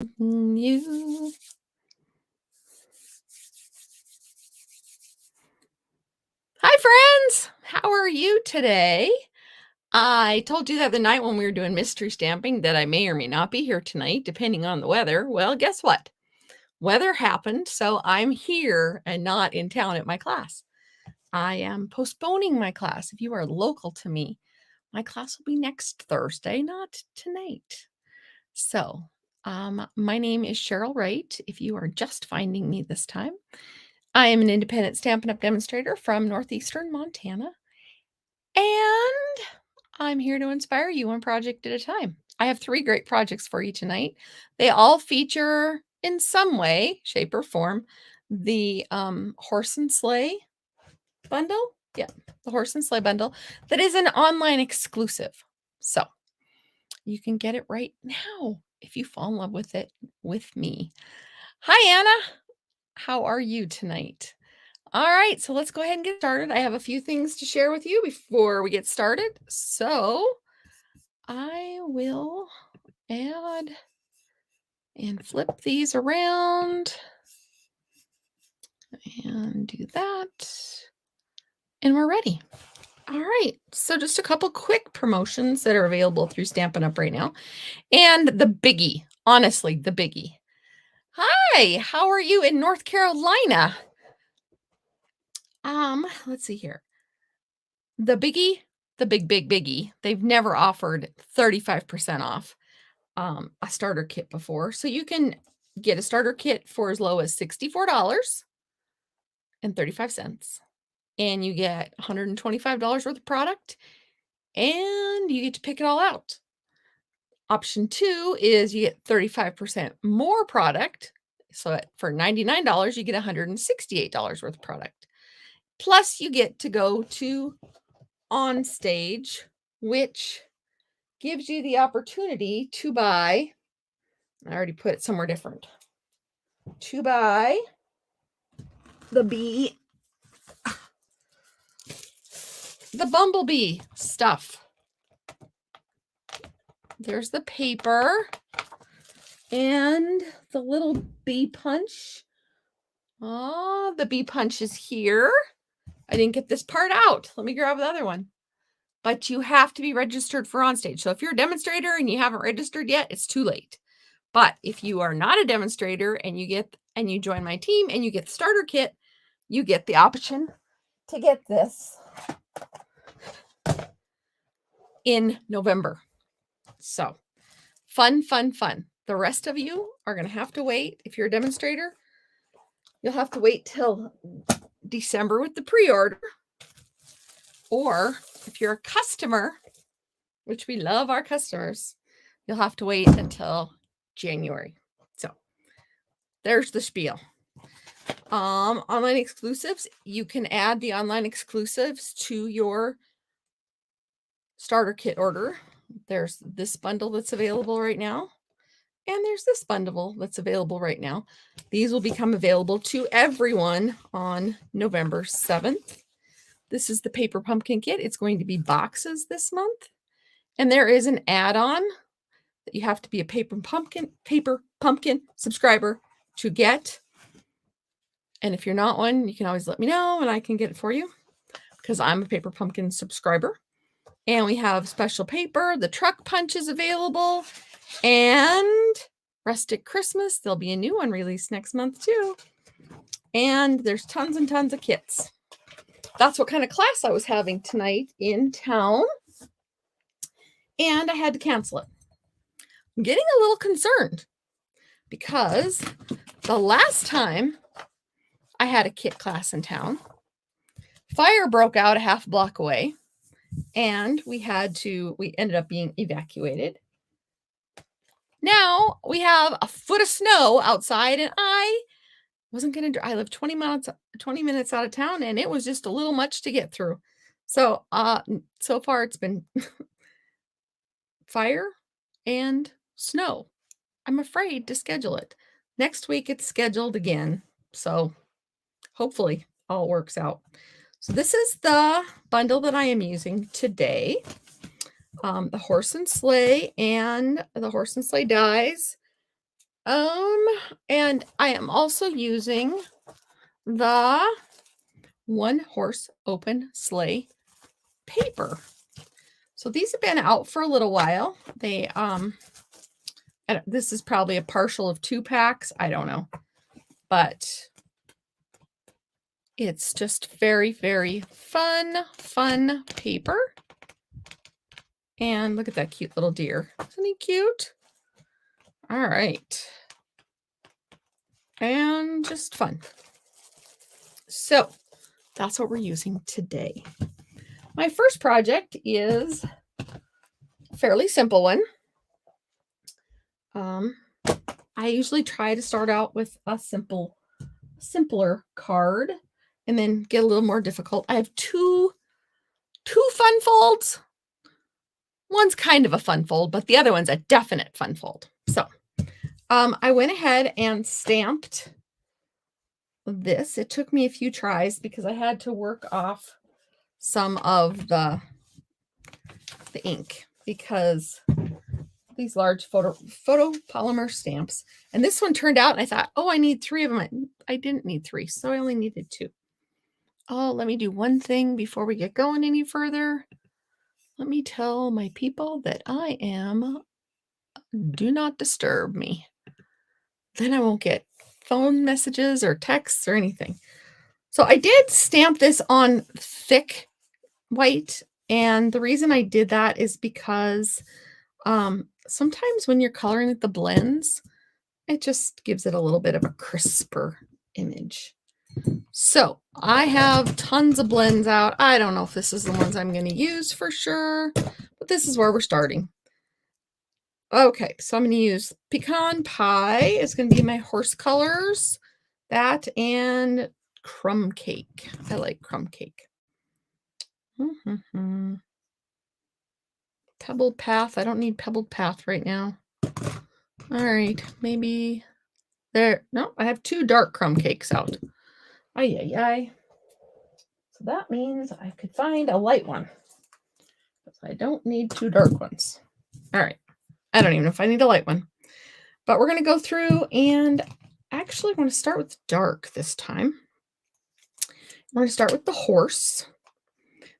You. Hi, friends. How are you today? I told you the other night when we were doing mystery stamping that I may or may not be here tonight, depending on the weather. Well, guess what? Weather happened, so I'm here and not in town at my class. I am postponing my class. If you are local to me, my class will be next Thursday, not tonight. So, my name is Cheryl Wright. If you are just finding me this time, I am an independent Stampin' Up! Demonstrator from northeastern Montana, and I'm here to inspire you one project at a time. I have 3 great projects for you tonight. They all feature, in some way, shape, or form, the horse and sleigh bundle. Yeah, the horse and sleigh bundle that is an online exclusive. So you can get it right now if you fall in love with it with me. Hi, Anna. How are you tonight? All right, so let's go ahead and get started. I have a few things to share with you before we get started. So I will add and flip these around and do that. And we're ready. All right, so just a couple quick promotions that are available through Stampin' Up! Right now. And the biggie, honestly, the biggie. Hi, how are you in North Carolina? Let's see here. The biggie, the big biggie, they've never offered 35% off a starter kit before. So you can get a starter kit for as low as $64.35. And you get $125 worth of product and you get to pick it all out. Option 2 is you get 35% more product. So for $99, you get $168 worth of product. Plus you get to go to On Stage, which gives you the opportunity to buy, I already put it somewhere different, to buy the bumblebee stuff. There's the paper and the little bee punch. Oh, the bee punch is here. I didn't get this part out. Let me grab the other one. But you have to be registered for On Stage. So if you're a demonstrator and you haven't registered yet, it's too late. But if you are not a demonstrator and you join my team and you get the starter kit, you get the option to get this in November. So fun. The rest of you are going to have to wait. If you're a demonstrator, you'll have to wait till December with the pre-order. Or if you're a customer, which we love our customers, you'll have to wait until January. So there's the spiel. Online exclusives, you can add the online exclusives to your starter kit order. There's this bundle that's available right now, and there's this bundle that's available right now. These will become available to everyone on November 7th. This is the paper pumpkin kit. It's going to be boxes this month. And there is an add-on that you have to be a paper pumpkin subscriber to get. And if you're not one, you can always let me know and I can get it for you because I'm a paper pumpkin subscriber. And we have special paper. The truck punch is available. And Rustic Christmas. There'll be a new one released next month too. And there's tons and tons of kits. That's what kind of class I was having tonight in town. And I had to cancel it. I'm getting a little concerned because the last time I had a kit class in town, fire broke out a half block away and we ended up being evacuated. Now we have a foot of snow outside and I wasn't going to, I live 20 minutes out of town and it was just a little much to get through. So, so far it's been fire and snow. I'm afraid to schedule it. Next week it's scheduled again. So hopefully all works out. So this is the bundle that I am using today. The horse and sleigh and the horse and sleigh dies And I am also using the One Horse Open Sleigh paper. So these have been out for a little while. They this is probably a partial of 2 packs. I don't know. But it's just very, very fun paper. And look at that cute little deer. Isn't he cute? All right. And just fun. So that's what we're using today. My first project is a fairly simple one. I usually try to start out with a simpler card and then get a little more difficult. I have two fun folds. One's kind of a fun fold, but the other one's a definite fun fold. So I went ahead and stamped this. It took me a few tries because I had to work off some of the ink because these large photopolymer stamps. And this one turned out and I thought, oh, I need 3 of them. I didn't need 3, so I only needed 2. Oh, let me do one thing before we get going any further. Let me tell my people that I am do not disturb me. Then I won't get phone messages or texts or anything. So I did stamp this on thick white. And the reason I did that is because sometimes when you're coloring with the blends, it just gives it a little bit of a crisper image. So I have tons of blends out. I don't know if this is the ones I'm going to use for sure, but this is where we're starting. Okay, so I'm going to use Pecan Pie. It's going to be my horse colors. That and Crumb Cake. I like Crumb Cake. Pebbled Path. I don't need Pebbled Path right now. All right, maybe there. No, I have 2 dark crumb cakes out. Ay. So that means I could find a light one. I don't need 2 dark ones. All right. I don't even know if I need a light one. But we're going to go through and actually I'm going to start with dark this time. We're going to start with the horse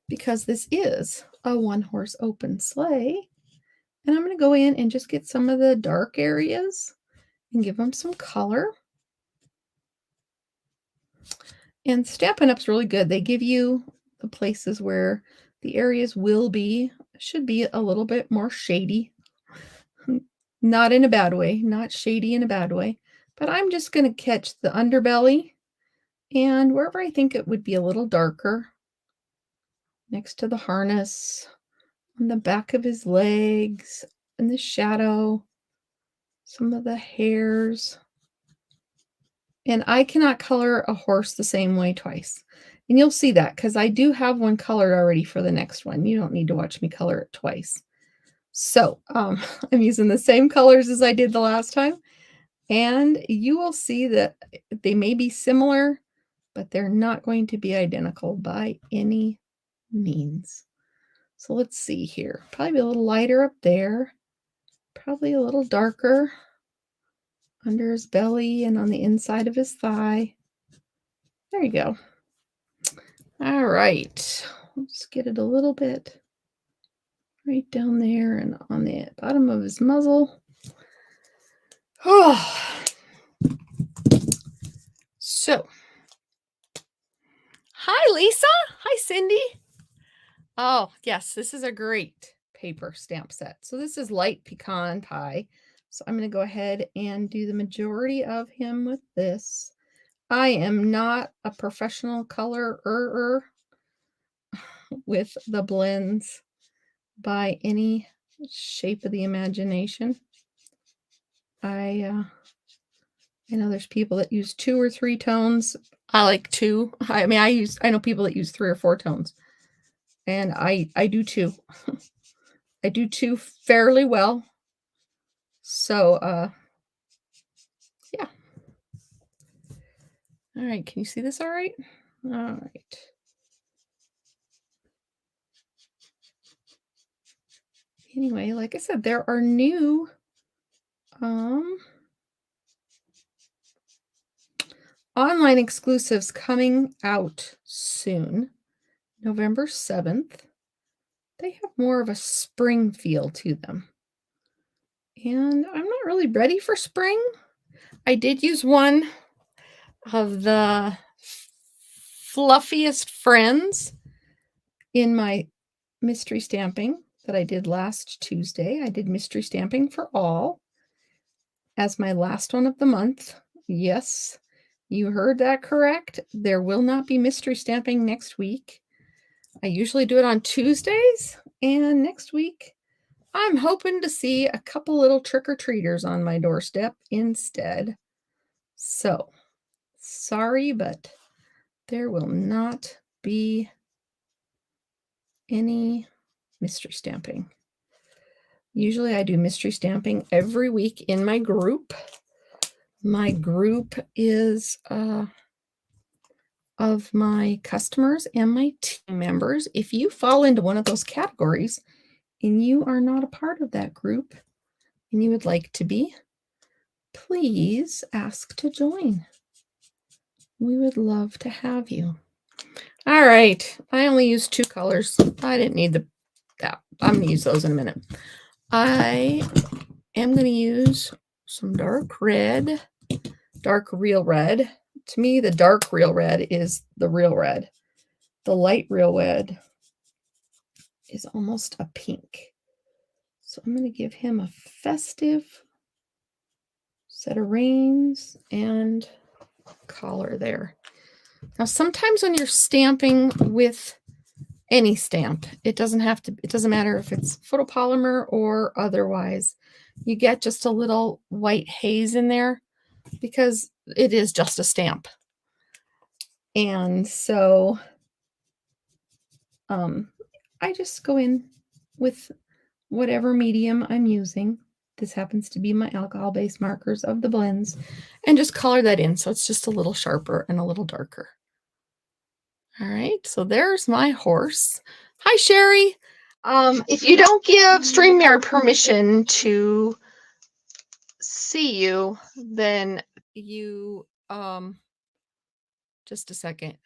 because this is a One Horse Open Sleigh. And I'm going to go in and just get some of the dark areas and give them some color. And Stampin' Up's really good. They give you the places where the areas should be a little bit more shady. Not in a bad way, not shady in a bad way. But I'm just going to catch the underbelly and wherever I think it would be a little darker. Next to the harness, on the back of his legs, in the shadow, some of the hairs. And I cannot color a horse the same way twice. And you'll see that because I do have one colored already for the next one. You don't need to watch me color it twice. So I'm using the same colors as I did the last time. And you will see that they may be similar, but they're not going to be identical by any means. So let's see here. Probably a little lighter up there. Probably a little darker under his belly and on the inside of his thigh. There you go. All right. Let's get it a little bit right down there and on the bottom of his muzzle. Oh. So, hi, Lisa. Hi, Cindy. Oh, yes, this is a great paper stamp set. So this is light pecan pie. So I'm going to go ahead and do the majority of him with this. I am not a professional colorer with the blends by any shape of the imagination. I know there's people that use 2 or 3 tones. I like 2. I know people that use 3 or 4 tones. And I do 2. I do 2 fairly well. So yeah. All right, can you see this all right? All right. Anyway, like I said, there are new online exclusives coming out soon, November 7th. They have more of a spring feel to them. And I'm not really ready for spring. I did use one of the fluffiest friends in my mystery stamping that I did last Tuesday. I did mystery stamping for all as my last one of the month. Yes, you heard that correct. There will not be mystery stamping next week. I usually do it on Tuesdays, and next week I'm hoping to see a couple little trick-or-treaters on my doorstep instead. So, sorry, but there will not be any mystery stamping. Usually I do mystery stamping every week in my group. My group is of my customers and my team members. If you fall into one of those categories and you are not a part of that group and you would like to be, please ask to join. We would love to have you. All right. I only used 2 colors. I didn't need that. I'm going to use those in a minute. I am going to use some dark red, dark real red. To me, the dark real red is the real red. The light real red is almost a pink. So I'm going to give him a festive set of reins and collar there. Now, sometimes when you're stamping with any stamp, it doesn't matter if it's photopolymer or otherwise, you get just a little white haze in there because it is just a stamp. And so I just go in with whatever medium I'm using. This happens to be my alcohol-based markers of the blends, and just color that in so it's just a little sharper and a little darker. All right, so there's my horse. Hi, Sherry. If you don't give StreamYard permission to see you, then you, just a second.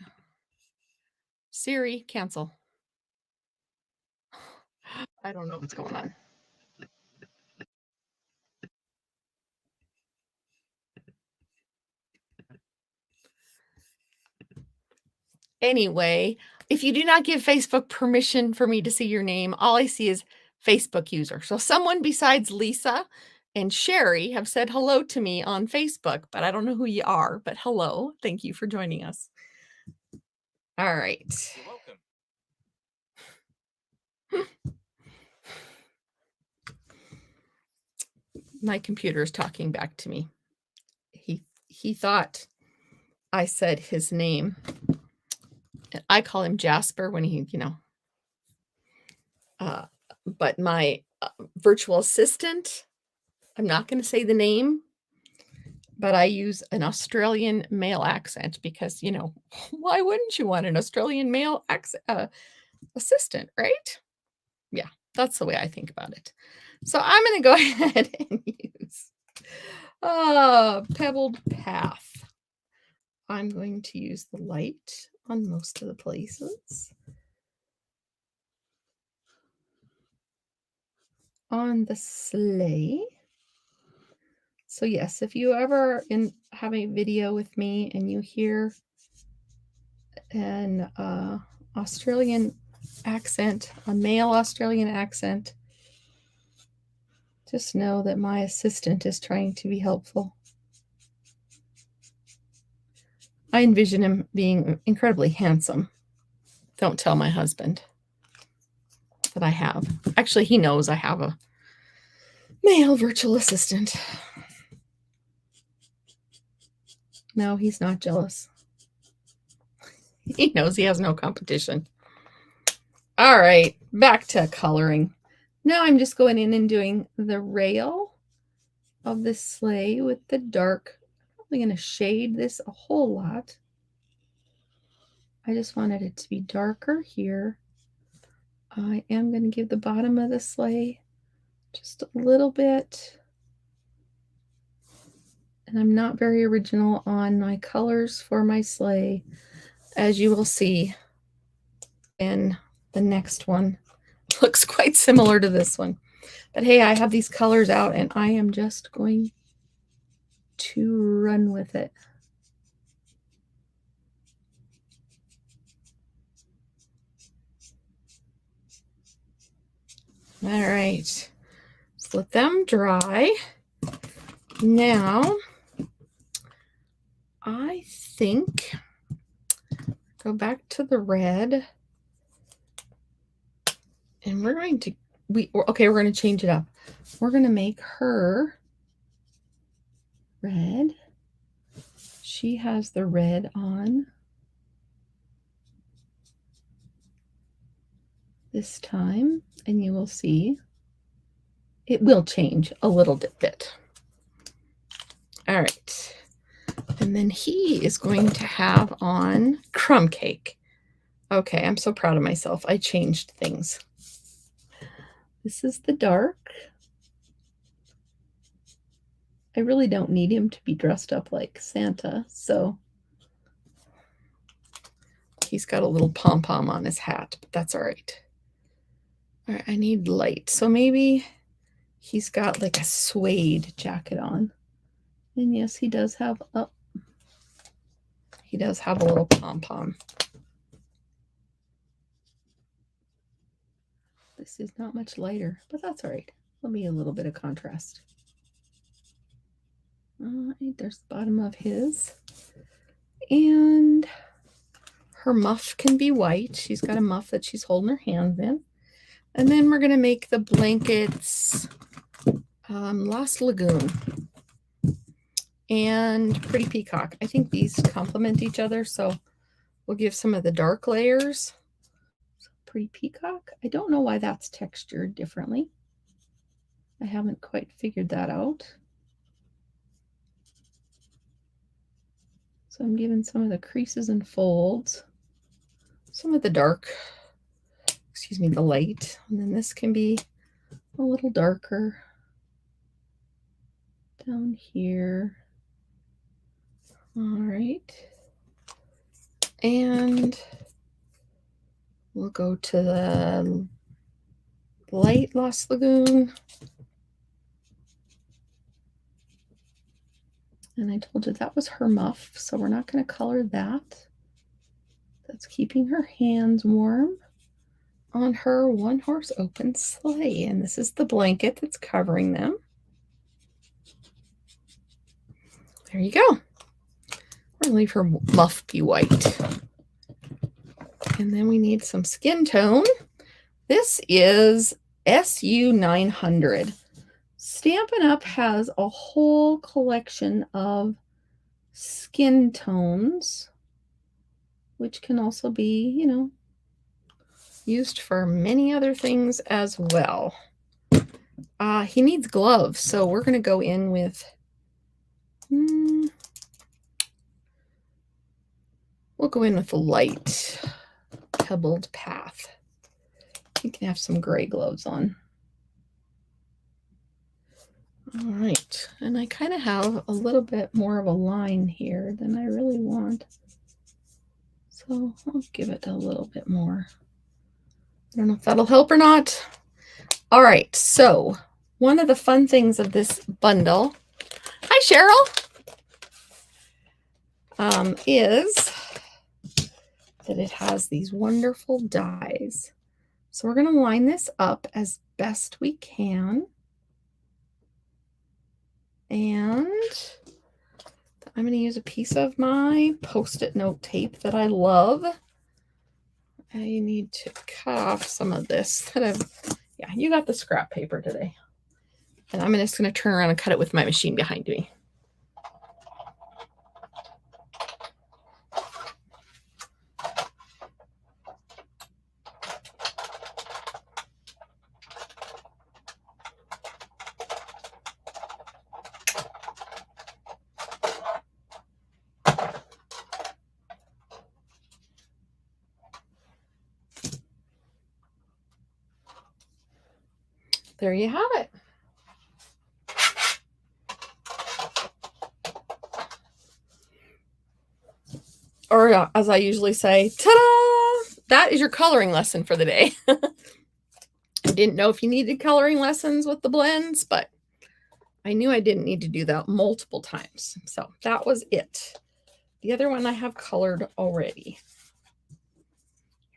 Siri, cancel. I don't know what's going on. Anyway, if you do not give Facebook permission for me to see your name, all I see is Facebook user. So someone besides Lisa and Sherry have said hello to me on Facebook, but I don't know who you are, but hello. Thank you for joining us. All right. You're welcome. My computer is talking back to me. He thought I said his name. I call him Jasper when he, but my virtual assistant, I'm not going to say the name, but I use an Australian male accent because, why wouldn't you want an Australian male assistant, right? Yeah, that's the way I think about it. So I'm going to go ahead and use Pebbled Path. I'm going to use the light on most of the places. On the sleigh. So yes, if you ever have a video with me and you hear an Australian accent, a male Australian accent, just know that my assistant is trying to be helpful. I envision him being incredibly handsome. Don't tell my husband that I have. Actually, he knows I have a male virtual assistant. No, he's not jealous. He knows he has no competition. All right, back to coloring. Now I'm just going in and doing the rail of the sleigh with the dark. I'm probably going to shade this a whole lot. I just wanted it to be darker here. I am going to give the bottom of the sleigh just a little bit. And I'm not very original on my colors for my sleigh, as you will see in the next one. Looks quite similar to this one. But hey, I have these colors out and I am just going to run with it. All right, let's let them dry. Now, I think, go back to the red. And we're going to, we're going to change it up. We're going to make her red. She has the red on this time, and you will see it will change a little bit. All right. And then he is going to have on crumb cake. Okay, I'm so proud of myself. I changed things. This is the dark. I really don't need him to be dressed up like Santa, so he's got a little pom-pom on his hat, but that's all right. All right, I need light. So maybe he's got like a suede jacket on. And yes, he does have a little pom-pom. This is not much lighter, but that's all right. Let me a little bit of contrast. All right, there's the bottom of his. And her muff can be white. She's got a muff that she's holding her hands in. And then we're going to make the blankets Lost Lagoon and Pretty Peacock. I think these complement each other, so we'll give some of the dark layers. Pretty Peacock. I don't know why that's textured differently. I haven't quite figured that out. So I'm giving some of the creases and folds, some of the dark, excuse me, the light. And then this can be a little darker down here. All right. And we'll go to the light Lost Lagoon. And I told you that was her muff, so we're not going to color that. That's keeping her hands warm on her one-horse open sleigh. And this is the blanket that's covering them. There you go. We're going to leave her muff be white. And then we need some skin tone. This is SU 900. Stampin' Up! Has a whole collection of skin tones, which can also be, you know, used for many other things as well. He needs gloves, so we're going to go in with, we'll go in with the light pebbled path. You can have some gray gloves on. All right, and I kind of have a little bit more of a line here than I really want. So I'll give it a little bit more. I don't know if that'll help or not. All right, so one of the fun things of this bundle, hi Cheryl, is that it has these wonderful dies. So we're going to line this up as best we can. And I'm going to use a piece of my Post-it note tape that I love. I need to cut off some of this that I've, yeah, you got the scrap paper today. And I'm just going to turn around and cut it with my machine behind me. There you have it. or as I usually say, ta-da! That is your coloring lesson for the day. I didn't know if you needed coloring lessons with the blends, but I knew I didn't need to do that multiple times. So that was it. The other one I have colored already.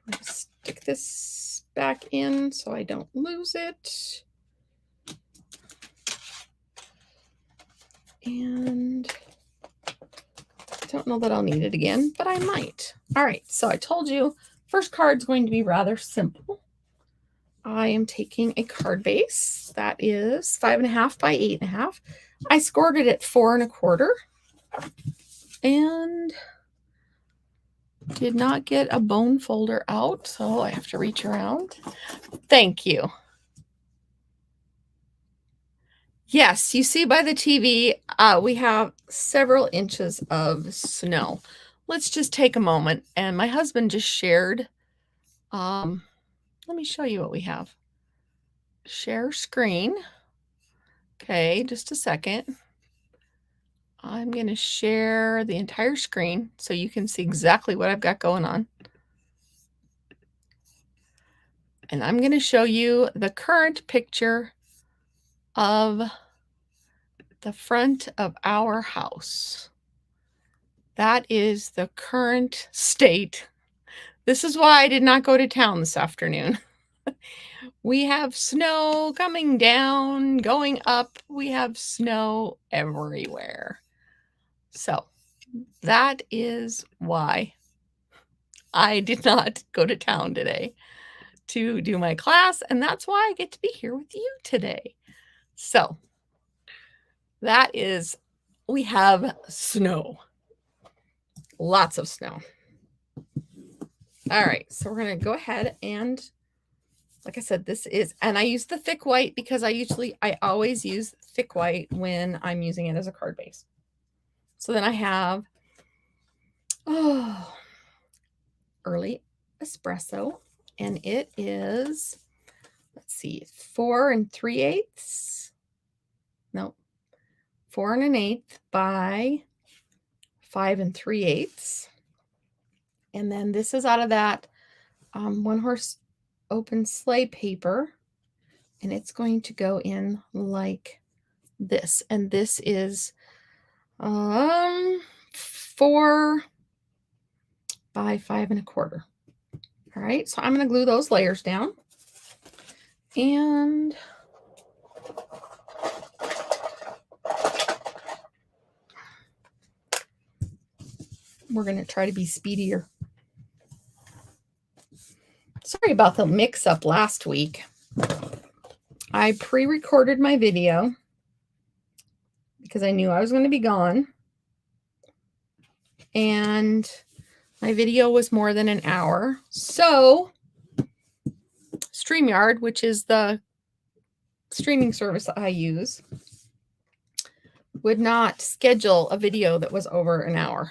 I'm going to stick this back in so I don't lose it. And I don't know that I'll need it again, but I might. All right, so I told you first card's going to be rather simple. I am taking a card base that is 5.5 by 8.5. I scored it at 4 1/4 and did not get a bone folder out, so I have to reach around. Thank you. Yes, you see by the TV, we have several inches of snow. Let's just take a moment. And my husband just shared. Let me show you what we have. Share screen. Okay, just a second. I'm going to share the entire screen so you can see exactly what I've got going on. And I'm going to show you the current picture of the front of our house. That is the current state. This is why I did not go to town this afternoon. We have snow coming down, going up. We have snow everywhere. So that is why I did not go to town today to do my class. And that's why I get to be here with you today. So that is, we have snow. Lots of snow. All right, so we're going to go ahead and, like I said, this is, and I use the thick white because I always use thick white when I'm using it as a card base. So then I have, early espresso, and it is, let's see, 4 3/8. No, 4 1/8 by 5 3/8. And then this is out of that one horse open sleigh paper, and it's going to go in like this. And this is 4 by 5 1/4. All right, so I'm going to glue those layers down, and we're going to try to be speedier. Sorry about the mix-up last week. I pre-recorded my video because I knew I was going to be gone. And my video was more than an hour. So StreamYard, which is the streaming service I use, would not schedule a video that was over an hour.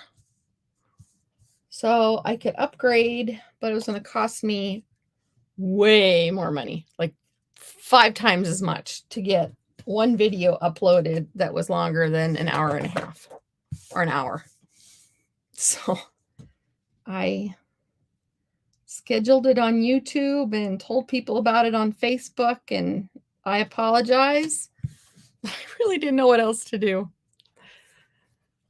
So I could upgrade, but it was going to cost me way more money, like 5 times as much to get one video uploaded that was longer than an hour and a half or an hour. So I scheduled it on YouTube and told people about it on Facebook, and I apologize. I really didn't know what else to do.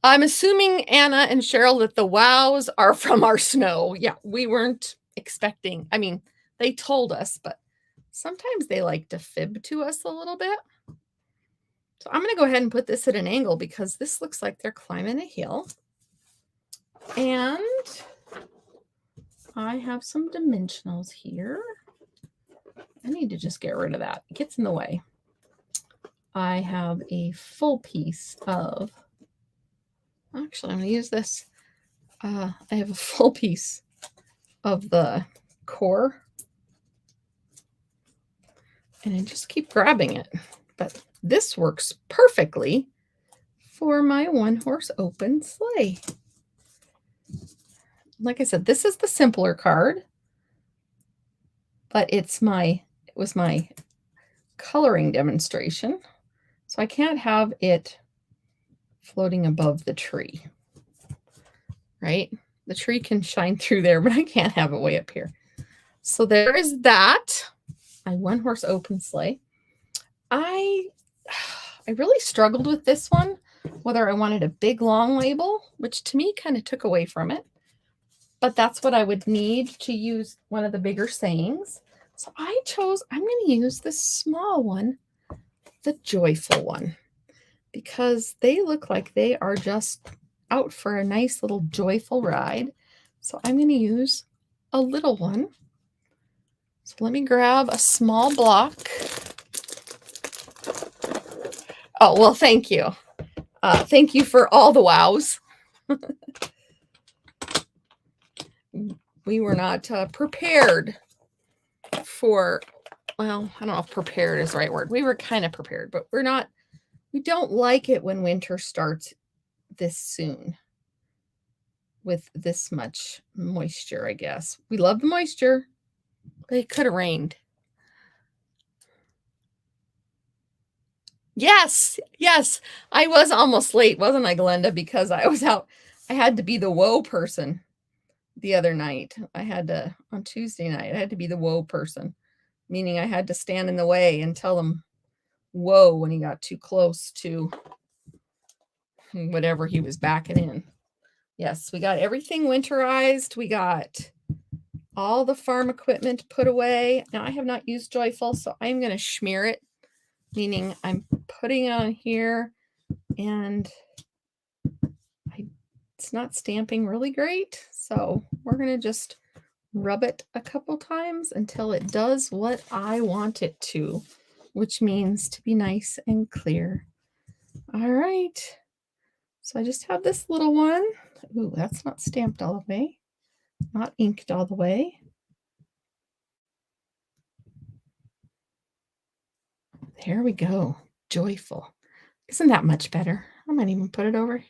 I'm assuming, Anna and Cheryl, that the wows are from our snow. Yeah, we weren't expecting. I mean, they told us, but sometimes they like to fib to us a little bit. So I'm going to go ahead and put this at an angle because this looks like they're climbing a hill. And I have some dimensionals here. I need to just get rid of that. It gets in the way. I have a full piece of, actually, I'm going to use this. I have a full piece of the core. And I just keep grabbing it. But this works perfectly for my one horse open sleigh. Like I said, this is the simpler card, but it was my coloring demonstration. So I can't have it floating above the tree, right? The tree can shine through there, but I can't have it way up here. So there is that. My one horse open sleigh. I really struggled with this one, whether I wanted a big long label, which to me kind of took away from it. But that's what I would need to use one of the bigger sayings. So I chose, I'm going to use this small one, the joyful one, because they look like they are just out for a nice little joyful ride. So I'm going to use a little one. So let me grab a small block. Oh, well, thank you. Thank you for all the wows. We were not prepared for, well, I don't know if prepared is the right word. We were kind of prepared, but we don't like it when winter starts this soon with this much moisture, I guess. We love the moisture, but it could have rained. Yes. I was almost late, wasn't I, Glenda? Because I was out. I had to be the whoa person the other night. On Tuesday night, I had to be the whoa person, meaning I had to stand in the way and tell him whoa when he got too close to whatever he was backing in. Yes, we got everything winterized. We got all the farm equipment put away. Now I have not used Joyful, so I'm going to smear it, meaning I'm putting it on here and it's not stamping really great. So we're going to just rub it a couple times until it does what I want it to, which means to be nice and clear. All right. So I just have this little one. Ooh, that's not stamped all the way, not inked all the way. There we go. Joyful. Isn't that much better? I might even put it over.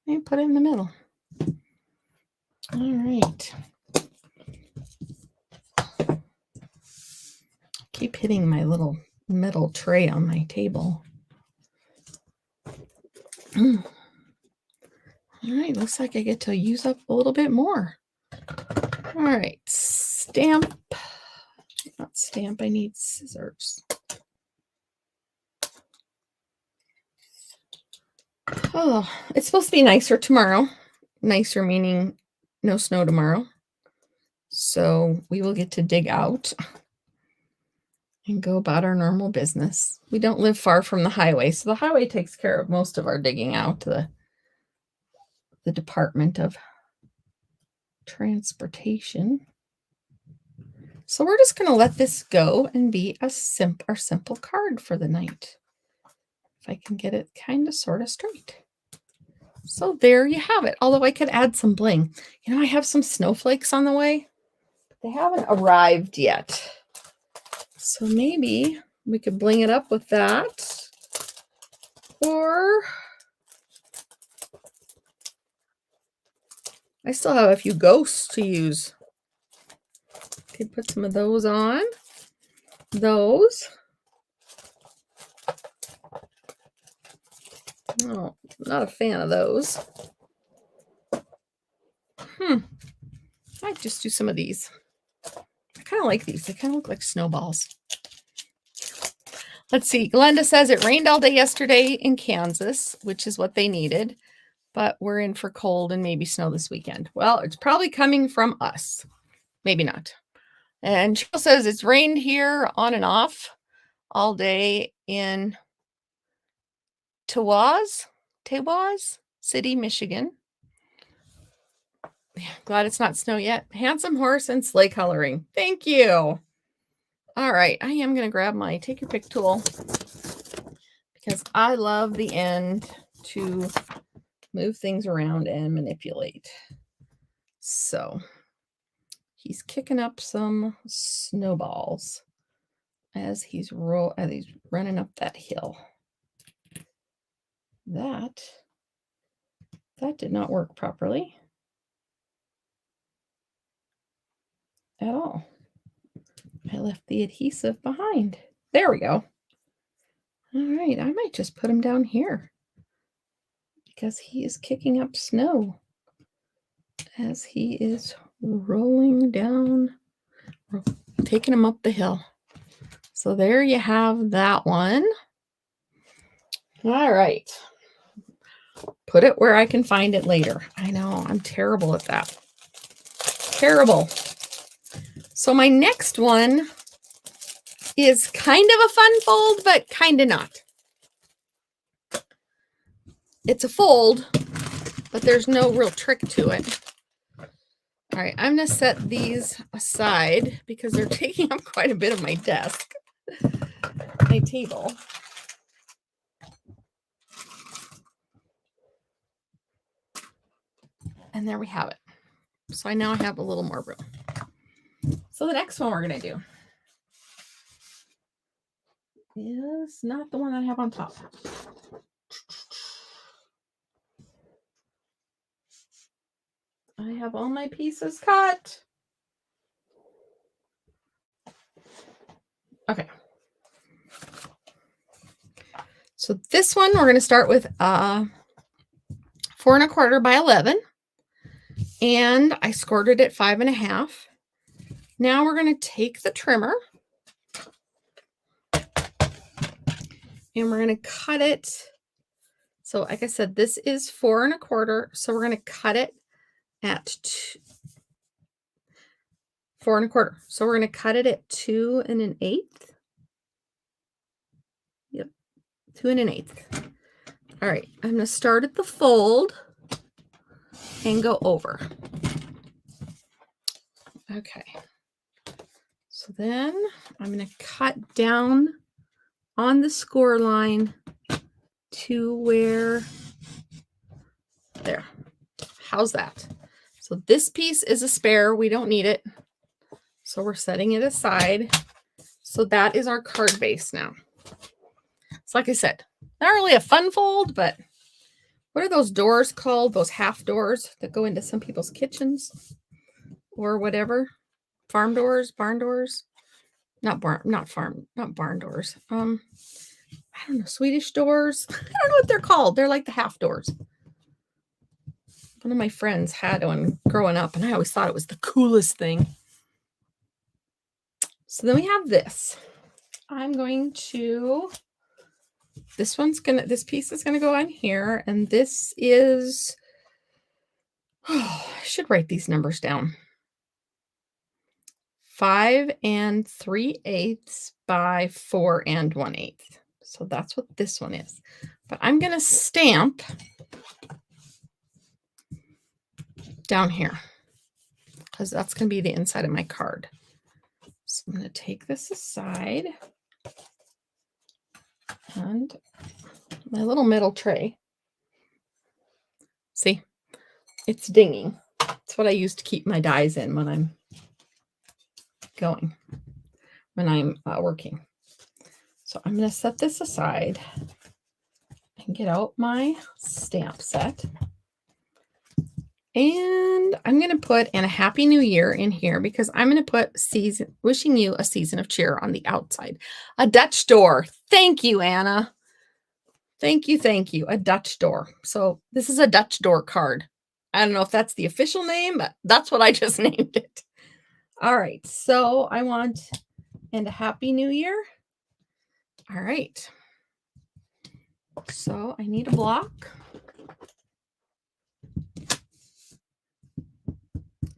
Maybe put it in the middle. All right. Keep hitting my little metal tray on my table. All right, looks like I get to use up a little bit more. All right, stamp. Not stamp, I need scissors. Oh, it's supposed to be nicer tomorrow. Nicer meaning no snow tomorrow. So we will get to dig out and go about our normal business. We don't live far from the highway, so the highway takes care of most of our digging out. The Department of Transportation. So we're just going to let this go and be our simple card for the night. If I can get it kind of sort of straight. So there you have it. Although I could add some bling. You know, I have some snowflakes on the way. But they haven't arrived yet. So maybe we could bling it up with that. Or I still have a few ghosts to use. Could put some of those on. Those. Oh, not a fan of those. I'd just do some of these. I kind of like these. They kind of look like snowballs. Let's see. Glenda says it rained all day yesterday in Kansas, which is what they needed. But we're in for cold and maybe snow this weekend. Well, it's probably coming from us. Maybe not. And Cheryl says it's rained here on and off all day in Tewas City, Michigan. Yeah, glad it's not snow yet. Handsome horse and sleigh coloring. Thank you. All right, I am going to grab my take your pick tool because I love the end to move things around and manipulate. So he's kicking up some snowballs as he's running up that hill. That did not work properly at all. I left the adhesive behind. There we go. All right, I might just put him down here because he is kicking up snow as he is rolling down, taking him up the hill. So there you have that one. All right. Put it where I can find it later. I know, I'm terrible at that. Terrible. So my next one is kind of a fun fold, but kind of not. It's a fold, but there's no real trick to it. All right, I'm going to set these aside because they're taking up quite a bit of my desk, my table. And there we have it. So I now have a little more room. So the next one we're going to do is not the one I have on top. I have all my pieces cut. Okay. So this one, we're going to start with 4 1/4 by 11. And I scored it at 5 1/2. Now we're going to take the trimmer and we're going to cut it. So like I said, this is 4 1/4. So we're going to cut it at 4 1/4. So we're going to cut it at 2 1/8. Yep, 2 1/8. All right, I'm going to start at the fold and go over. Okay. So then I'm going to cut down on the score line to where, there. How's that? So this piece is a spare. We don't need it. So we're setting it aside. So that is our card base now. So like I said, not really a fun fold, but what are those doors called? Those half doors that go into some people's kitchens or whatever. Farm doors, barn doors. Not barn doors. I don't know, Swedish doors. I don't know what they're called. They're like the half doors. One of my friends had one growing up, and I always thought it was the coolest thing. So then we have this. I'm going to, this piece is gonna go on here, and this is, I should write these numbers down. 5 3/8 by 4 1/8. So that's what this one is. But I'm gonna stamp down here because that's going to be the inside of my card. So I'm going to take this aside and my little metal tray. See, it's dinging. It's what I use to keep my dies in when I'm working. So I'm going to set this aside and get out my stamp set. And I'm going to put in a Happy New Year in here because I'm going to put wishing you a season of cheer on the outside. A Dutch door. Thank you, Anna. Thank you. Thank you. A Dutch door. So this is a Dutch door card. I don't know if that's the official name, but that's what I just named it. All right. So I want and a Happy New Year. All right. So I need a block.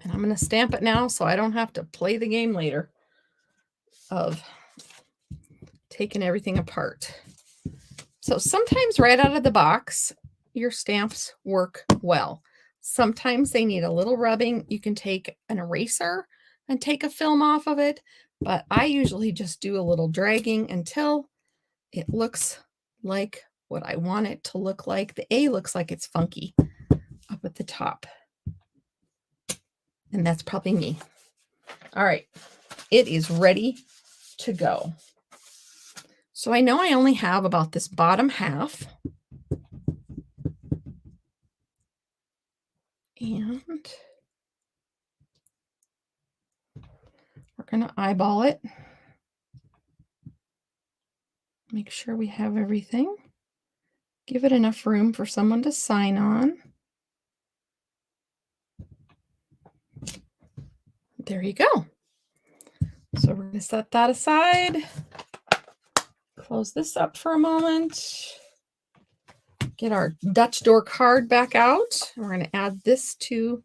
And I'm going to stamp it now so I don't have to play the game later of taking everything apart. So sometimes right out of the box, your stamps work well. Sometimes they need a little rubbing. You can take an eraser and take a film off of it, but I usually just do a little dragging until it looks like what I want it to look like. The A looks like it's funky up at the top. And that's probably me. All right. It is ready to go. So I know I only have about this bottom half. And we're going to eyeball it. Make sure we have everything. Give it enough room for someone to sign on. there you go. So we're going to set that aside. Close this up for a moment. Get our Dutch door card back out. We're going to add this to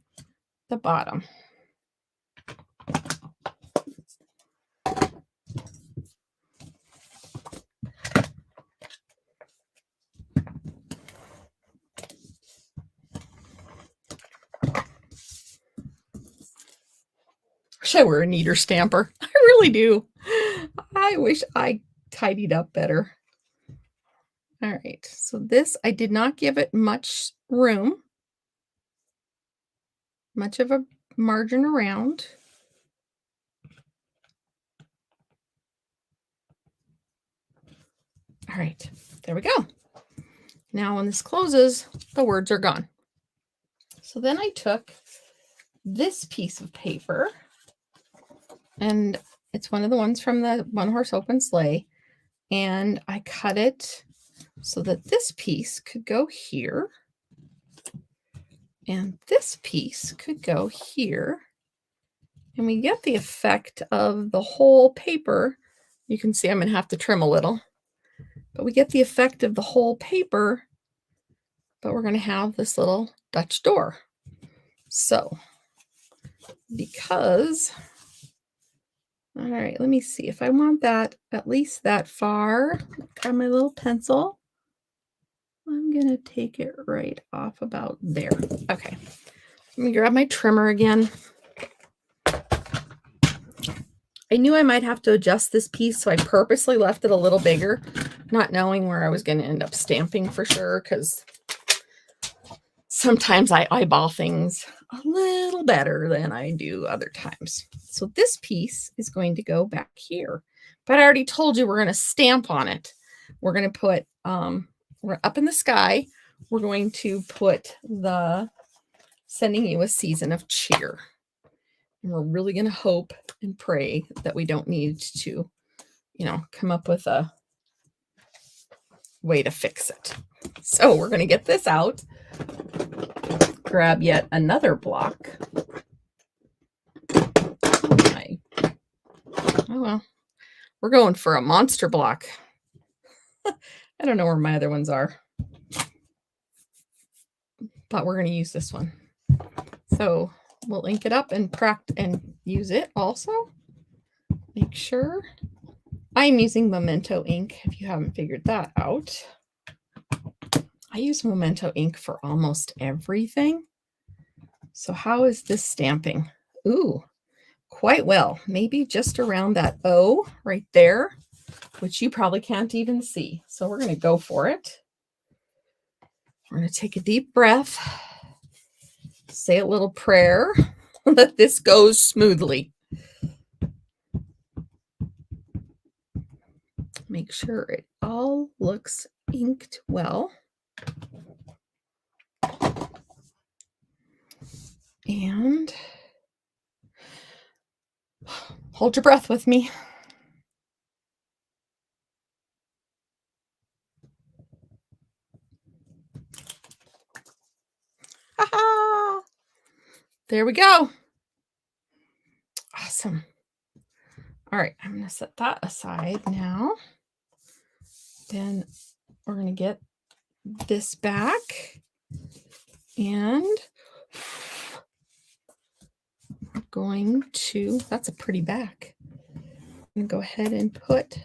the bottom. Wish I were a neater stamper. I really do. I wish I tidied up better. All right, so this, I did not give it much room, much of a margin around. All right, there we go. Now when this closes, the words are gone. So then I took this piece of paper, and it's one of the ones from the One Horse Open Sleigh, and I cut it so that this piece could go here, and this piece could go here, and we get the effect of the whole paper. You can see I'm going to have to trim a little, but we get the effect of the whole paper, but we're going to have this little Dutch door. So, because, all right, let me see if I want that at least that far. Got my little pencil. I'm going to take it right off about there. Okay. Let me grab my trimmer again. I knew I might have to adjust this piece, so I purposely left it a little bigger, not knowing where I was going to end up stamping for sure, because sometimes I eyeball things a little better than I do other times. So this piece is going to go back here, but I already told you we're going to stamp on it. We're going to put, we're up in the sky. We're going to put the sending you a season of cheer. And we're really going to hope and pray that we don't need to, come up with a way to fix it. So we're going to get this out, grab yet another block. Oh well, we're going for a monster block. I don't know where my other ones are, but we're going to use this one. So we'll ink it up and use it also. Make sure. I'm using Memento ink, if you haven't figured that out. I use Memento ink for almost everything. So how is this stamping? Ooh, quite well. Maybe just around that O right there, which you probably can't even see. So we're going to go for it. We're going to take a deep breath, say a little prayer that this goes smoothly. Make sure it all looks inked well. And hold your breath with me. Ha-ha! There we go. Awesome. All right, I'm going to set that aside now. Then we're going to get this back, and we're going to, that's a pretty back. I'm going to go ahead and put,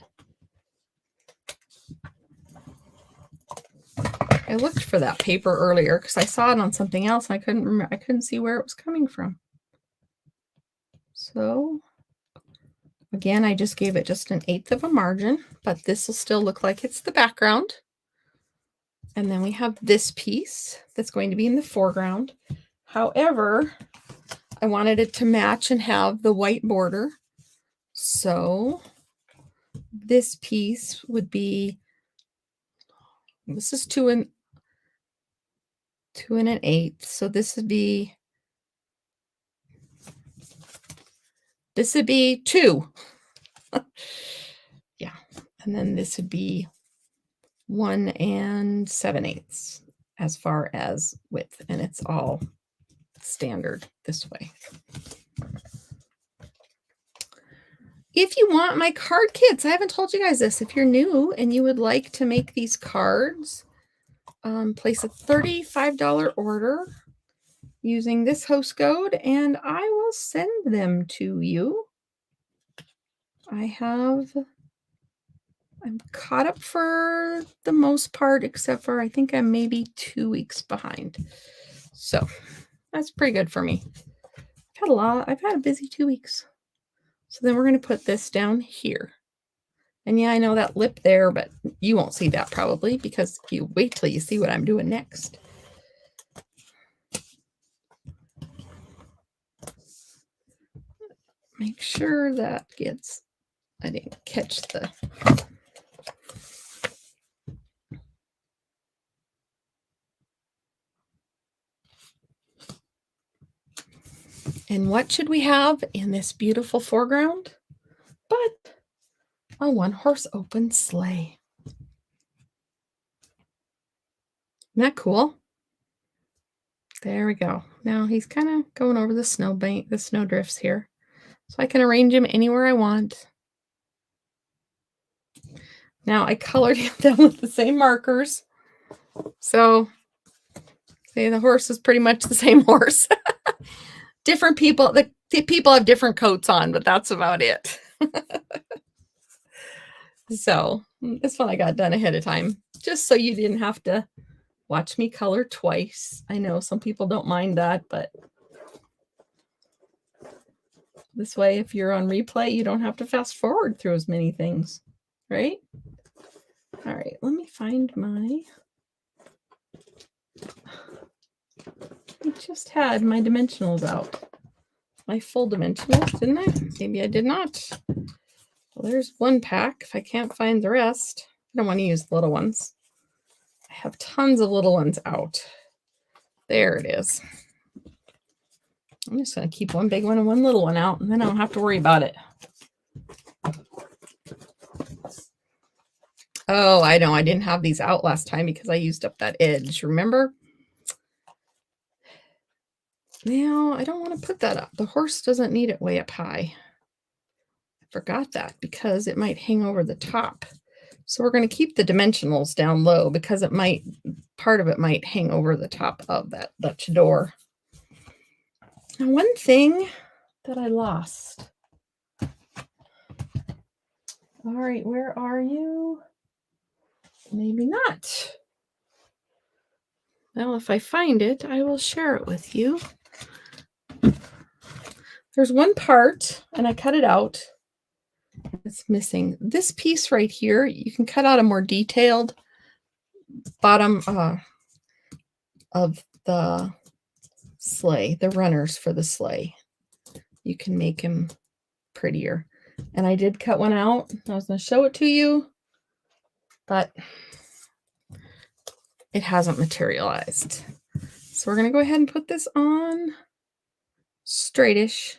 I looked for that paper earlier because I saw it on something else and I couldn't remember, I couldn't see where it was coming from. So again, I just gave it just 1/8 of a margin, but this will still look like it's the background. And then we have this piece that's going to be in the foreground. However, I wanted it to match and have the white border. So this piece would be, this is 2 1/8. So this would be 2. Yeah. And then this would be 1 7/8 as far as width. And it's all standard this way. if you want my card kits, I haven't told you guys this. If you're new and you would like to make these cards, place a $35 order using this host code, and I will send them to you. I'm caught up for the most part, except for I think I'm maybe 2 weeks behind. So that's pretty good for me. I've had a busy 2 weeks. So then we're going to put this down here. And yeah, I know that lip there, but you won't see that probably because you wait till you see what I'm doing next. Make sure that I didn't catch the... And what should we have in this beautiful foreground? But a one-horse open sleigh. Isn't that cool? There we go. Now he's kind of going over the snow bank, the snow drifts here. So I can arrange him anywhere I want. Now I colored him down with the same markers. So see, the horse is pretty much the same horse. Different people, the people have different coats on, but that's about it. So this one I got done ahead of time, just so you didn't have to watch me color twice. I know some people don't mind that, but this way, if you're on replay, you don't have to fast forward through as many things, right? All right, let me find I just had my dimensionals out. My full dimensionals, didn't I? Maybe I did not. Well, there's one pack. If I can't find the rest, I don't want to use the little ones. I have tons of little ones out. There it is. I'm just going to keep one big one and one little one out, and then I don't have to worry about it. Oh, I know. I didn't have these out last time because I used up that edge. Remember? Now, I don't want to put that up. The horse doesn't need it way up high. I forgot that because it might hang over the top. So we're going to keep the dimensionals down low because part of it might hang over the top of that Dutch door. Now, one thing that I lost. All right, where are you? Maybe not. Well, if I find it, I will share it with you. There's one part, and I cut it out. It's missing. This piece right here, you can cut out a more detailed bottom of the sleigh, the runners for the sleigh. You can make him prettier. And I did cut one out. I was going to show it to you, but it hasn't materialized. So we're going to go ahead and put this on straightish.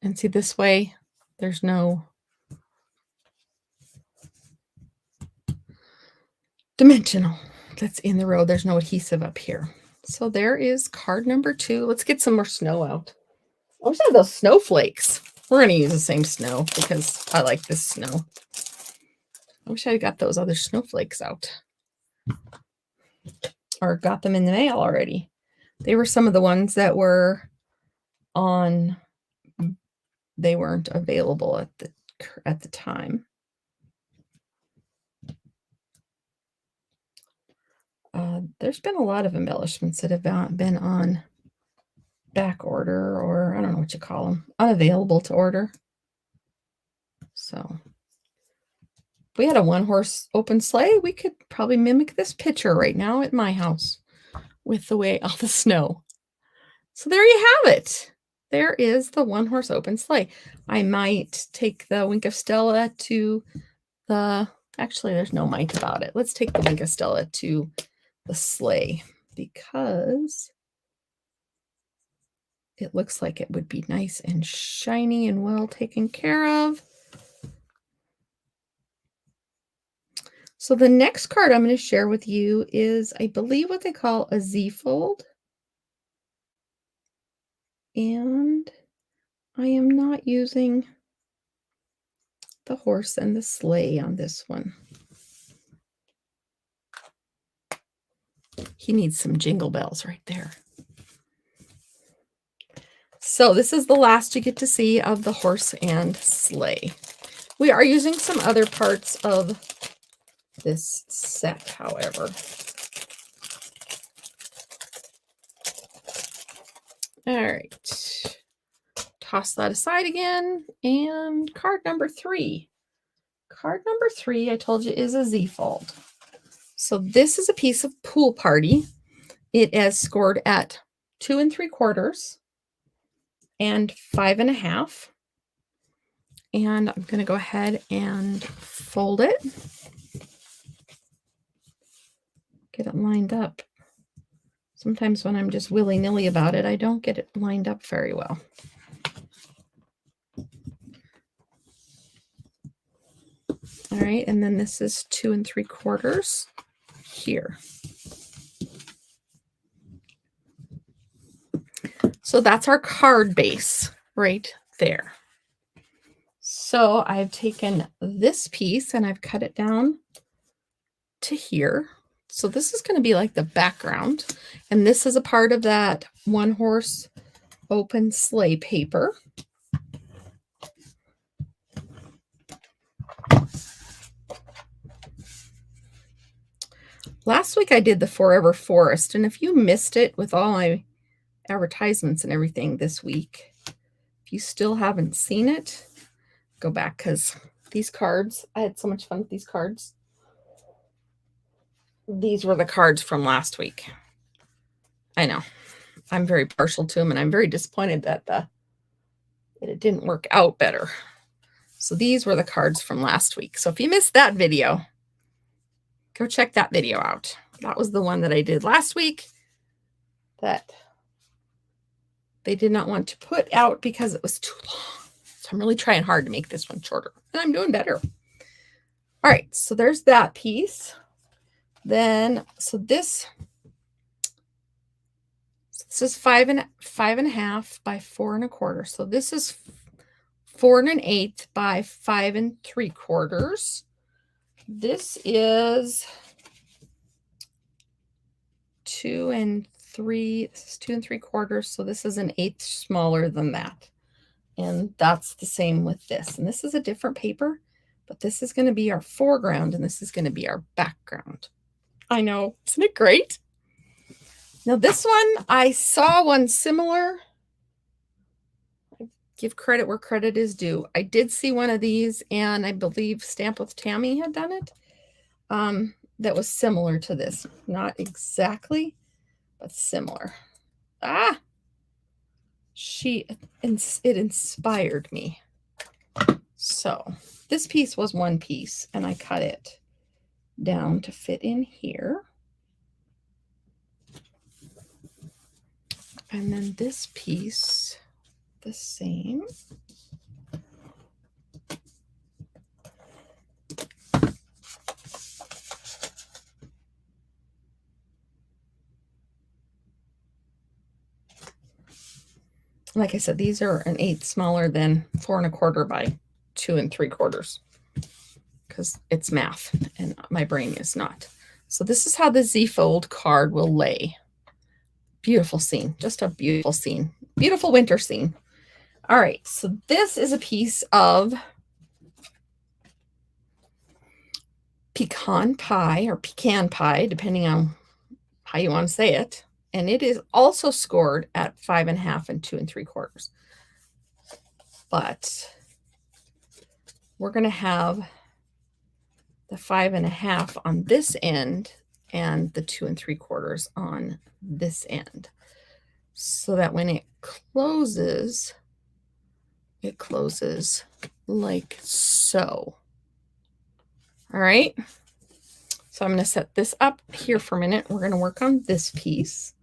And see, this way, there's no dimensional that's in the road. There's no adhesive up here. So there is card number 2. Let's get some more snow out. I wish I had those snowflakes. We're going to use the same snow because I like this snow. I wish I had got those other snowflakes out. Or got them in the mail already. They were some of the ones that were on... They weren't available at the time. There's been a lot of embellishments that have been on back order, or I don't know what you call them, unavailable to order. So if we had a one-horse open sleigh, we could probably mimic this picture right now at my house with the way all the snow. So there you have it. There is the one-horse open sleigh. I might take the Wink of Stella to actually, there's no might about it. Let's take the Wink of Stella to the sleigh because it looks like it would be nice and shiny and well taken care of. So the next card I'm going to share with you is, I believe, what they call a Z-fold. And I am not using the horse and the sleigh on this one. He needs some jingle bells right there. So this is the last you get to see of the horse and sleigh. We are using some other parts of this set, however. All right. Toss that aside again. And card number 3. Card number 3, I told you, is a Z-fold. So this is a piece of Pool Party. It is scored at 2 3/4 and 5 1/2. And I'm going to go ahead and fold it. Get it lined up. Sometimes when I'm just willy-nilly about it, I don't get it lined up very well. All right, and then this is 2 3/4 here. So that's our card base right there. So I've taken this piece and I've cut it down to here. So this is going to be like the background. And this is a part of that one horse open sleigh paper. Last week I did the Forever Forest. And if you missed it with all my advertisements and everything this week, if you still haven't seen it, go back, because these cards, I had so much fun with these cards. These were the cards from last week. I know. I'm very partial to them, and I'm very disappointed that it didn't work out better. So these were the cards from last week. So if you missed that video, go check that video out. That was the one that I did last week that they did not want to put out because it was too long. So I'm really trying hard to make this one shorter, and I'm doing better. All right, so there's that piece. Then, so this is 5 1/2 by 4 1/4. So this is 4 1/8 by 5 3/4. This is 2 3. This is 2 3/4. So this is an eighth smaller than that. And that's the same with this. And this is a different paper, but this is going to be our foreground and this is going to be our background. I know, isn't it great? Now this one, I saw one similar. I give credit where credit is due. I did see one of these, and I believe Stamp with Tammy had done it. That was similar to this. Not exactly, but similar. It inspired me. So this piece was one piece, and I cut it down to fit in here. And then this piece, the same. Like I said, these are an eighth smaller than 4 1/4 by 2 3/4 because it's math and my brain is not. So this is how the Z-fold card will lay. Beautiful scene, just a beautiful scene, beautiful winter scene. All right, so this is a piece of pecan pie or pecan pie, depending on how you want to say it. And it is also scored at 5 1/2 and 2 3/4. But we're going to have the 5 1/2 on this end and the 2 3/4 on this end, so that when it closes like so. All right. So I'm going to set this up here for a minute. We're going to work on this piece.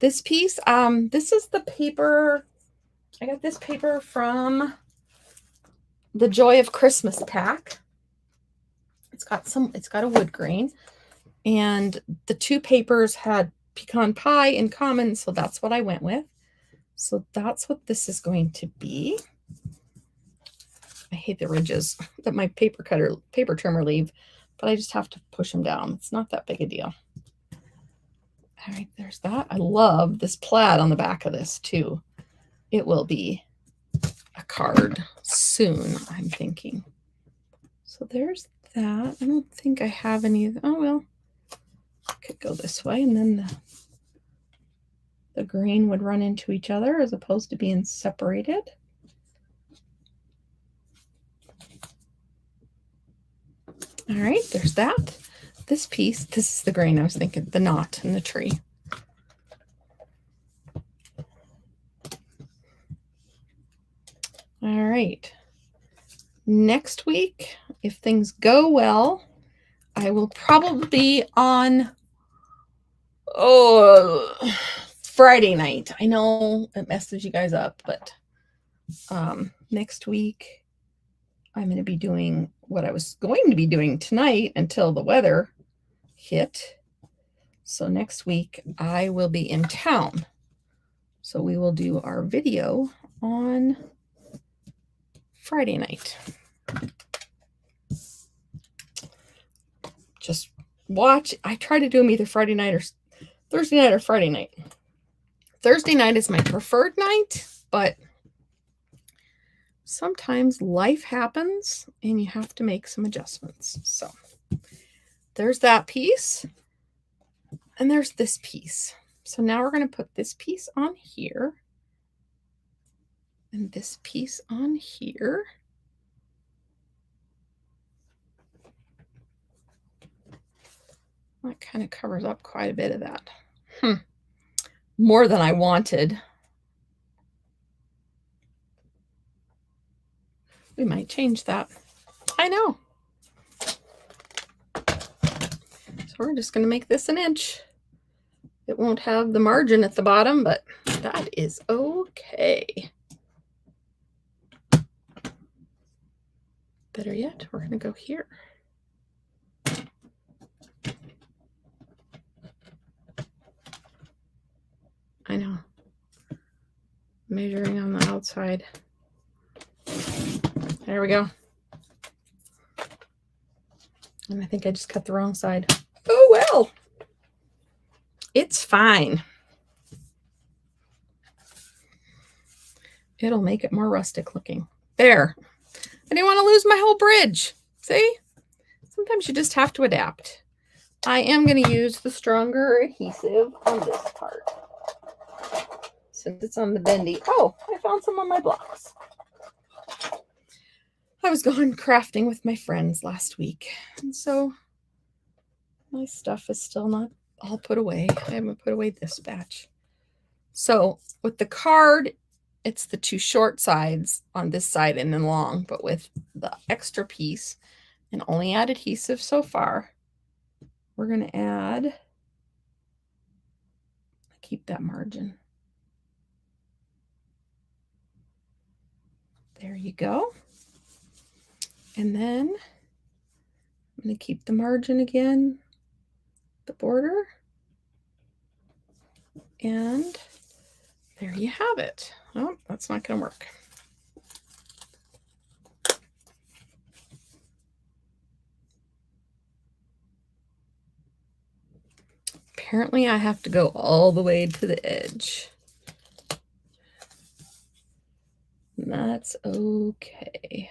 This piece, this is the paper. I got this paper from the Joy of Christmas pack. It's got a wood grain, and the two papers had pecan pie in common, so that's what I went with. So that's what this is going to be. I hate the ridges that my paper trimmer leave, but I just have to push them down. It's not that big a deal. All right, there's that. I love this plaid on the back of this too. It will be a card soon, I'm thinking. So there's that. I don't think I have any. Oh, well, I could go this way, and then the grain would run into each other as opposed to being separated. All right, there's that. This piece, this is the grain I was thinking, the knot in the tree. All right. Next week, if things go well, I will probably be on Friday night. I know it messes you guys up, but next week I'm going to be doing what I was going to be doing tonight until the weather hit. So next week I will be in town. So we will do our video on Friday night. Just watch. I try to do them either Friday night or Thursday night or Friday night. Thursday night is my preferred night, but sometimes life happens and you have to make some adjustments. So there's that piece, and there's this piece. So now we're going to put this piece on here and this piece on here. That kind of covers up quite a bit of that. More than I wanted. We might change that. I know. So we're just going to make this an inch. It won't have the margin at the bottom, but that is okay. Better yet, we're going to go here. I know. Measuring on the outside. There we go. And I think I just cut the wrong side. Oh, well. It's fine. It'll make it more rustic looking. There. I didn't want to lose my whole bridge. See? Sometimes you just have to adapt. I am going to use the stronger adhesive on this part, since it's on the bendy. Oh, I found some on my blocks. I was gone crafting with my friends last week, and so my stuff is still not all put away. I haven't put away this batch. So with the card, it's the two short sides on this side and then long, but with the extra piece and only add adhesive so far, we're going to add, keep that margin. There you go. And then I'm going to keep the margin again, the border, and there you have it. Oh, that's not going to work. Apparently I have to go all the way to the edge. That's okay.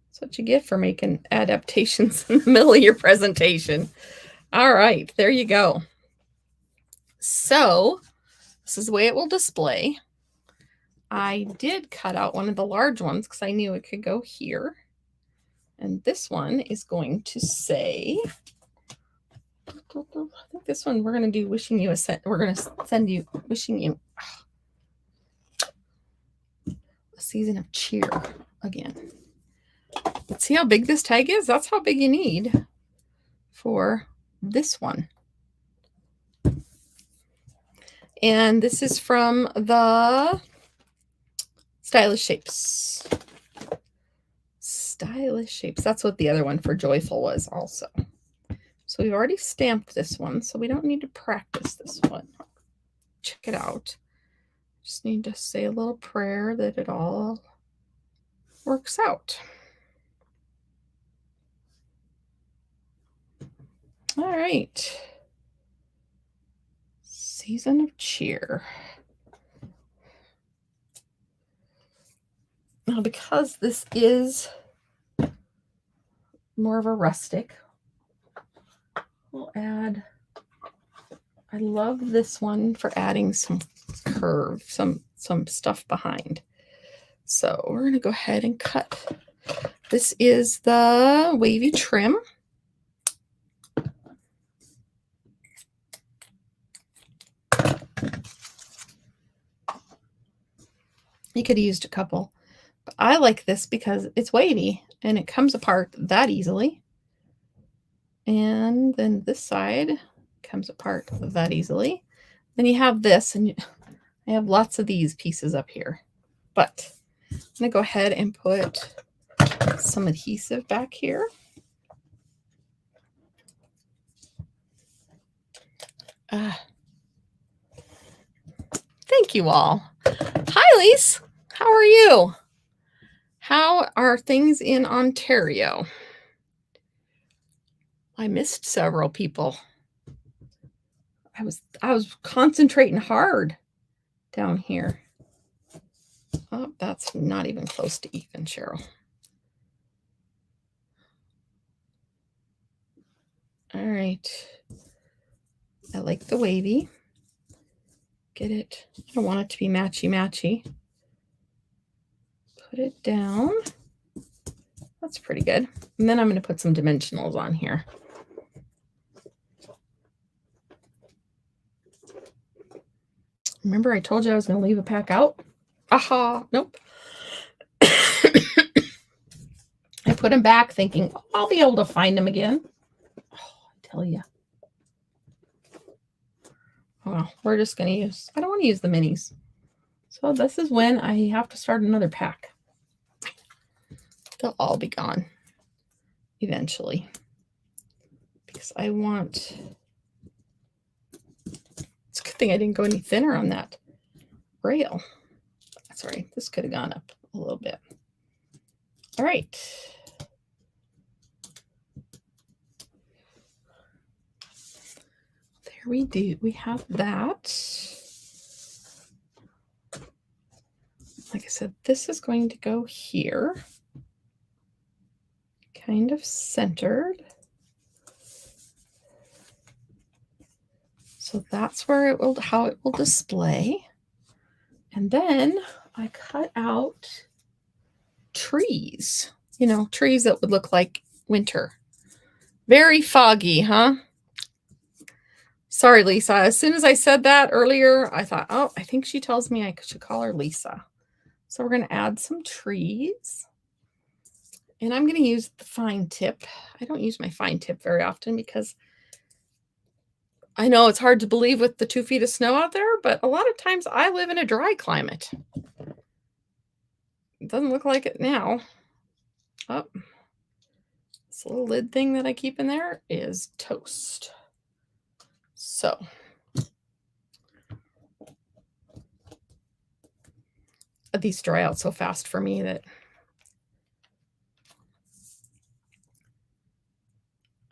That's what you get for making adaptations in the middle of your presentation. All right, there you go. So this is the way it will display. I did cut out one of the large ones because I knew it could go here. And this one is going to say, I think this one we're going to do wishing you we're going to send you wishing you a season of cheer again. But see how big this tag is? That's how big you need for this one. And this is from the Stylish Shapes. Stylish Shapes. That's what the other one for Joyful was also. So we've already stamped this one, so we don't need to practice this one. check it out. Just need to say a little prayer that it all works out. All right. Season of cheer. Now, because this is more of a rustic, we'll add, I love this one for adding some curve, some stuff behind. So we're going to go ahead and cut. This is the wavy trim. You could have used a couple, but I like this because it's wavy and it comes apart that easily. And then this side comes apart that easily. Then you have this, and I have lots of these pieces up here. But I'm going to go ahead and put some adhesive back here. Thank you all. Hi, Lise. How are you? How are things in Ontario? I missed several people. I was concentrating hard down here. Oh, that's not even close to even, Cheryl. All right. I like the wavy. Get it. I don't want it to be matchy-matchy. Put it down. That's pretty good. And then I'm going to put some dimensionals on here. Remember I told you I was going to leave a pack out? Aha, nope. I put them back thinking I'll be able to find them again. Oh, I tell you. Well, we're just going to use, I don't want to use the minis. So this is when I have to start another pack. They'll all be gone eventually. Because I want, it's a good thing I didn't go any thinner on that rail. That's right. This could have gone up a little bit. All right. There we do. We have that. Like I said, this is going to go here. Kind of centered. So that's where it will, how it will display. And then I cut out trees, you know, trees that would look like winter. Very foggy, huh? Sorry, Lisa. As soon as I said that earlier, I thought, oh, I think she tells me I should call her Lisa. So we're going to add some trees. And I'm going to use the fine tip. I don't use my fine tip very often because I know it's hard to believe with the 2 feet of snow out there, but a lot of times I live in a dry climate. It doesn't look like it now. Oh, this little lid thing that I keep in there is toast. So these dry out so fast for me that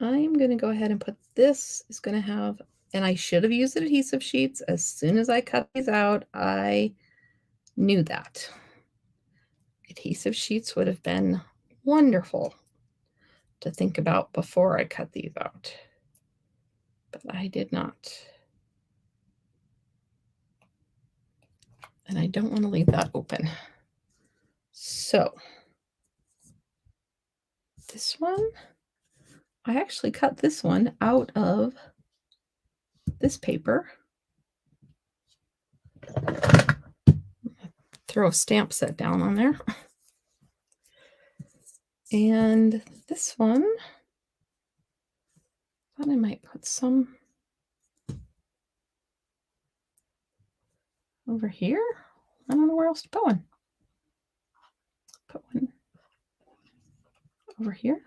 I'm going to go ahead and put this is going to have, and I should have used adhesive sheets as soon as I cut these out. I knew that. Adhesive sheets would have been wonderful to think about before I cut these out, but I did not. And I don't want to leave that open. So this one, I actually cut this one out of this paper. Throw a stamp set down on there. And this one, I thought I might put some over here. I don't know where else to put one. Put one over here.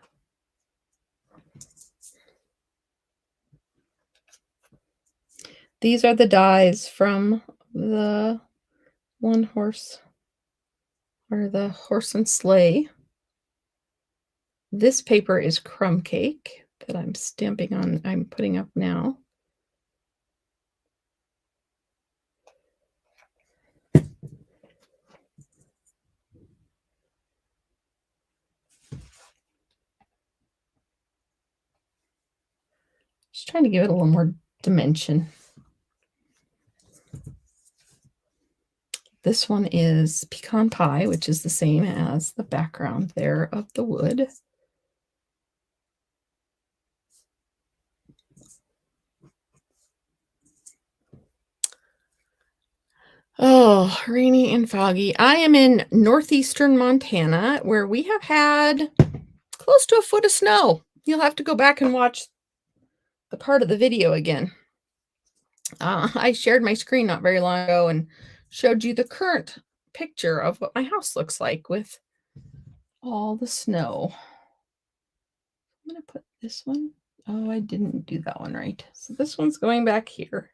These are the dies from the one horse, or the horse and sleigh. This paper is crumb cake that I'm stamping on, I'm putting up now. Just trying to give it a little more dimension. This one is pecan pie, which is the same as the background there of the wood. Oh, rainy and foggy. I am in northeastern Montana, where we have had close to a foot of snow. You'll have to go back and watch the part of the video again. I shared my screen not very long ago and showed you the current picture of what my house looks like with all the snow. I'm going to put this one. Oh, I didn't do that one right. So this one's going back here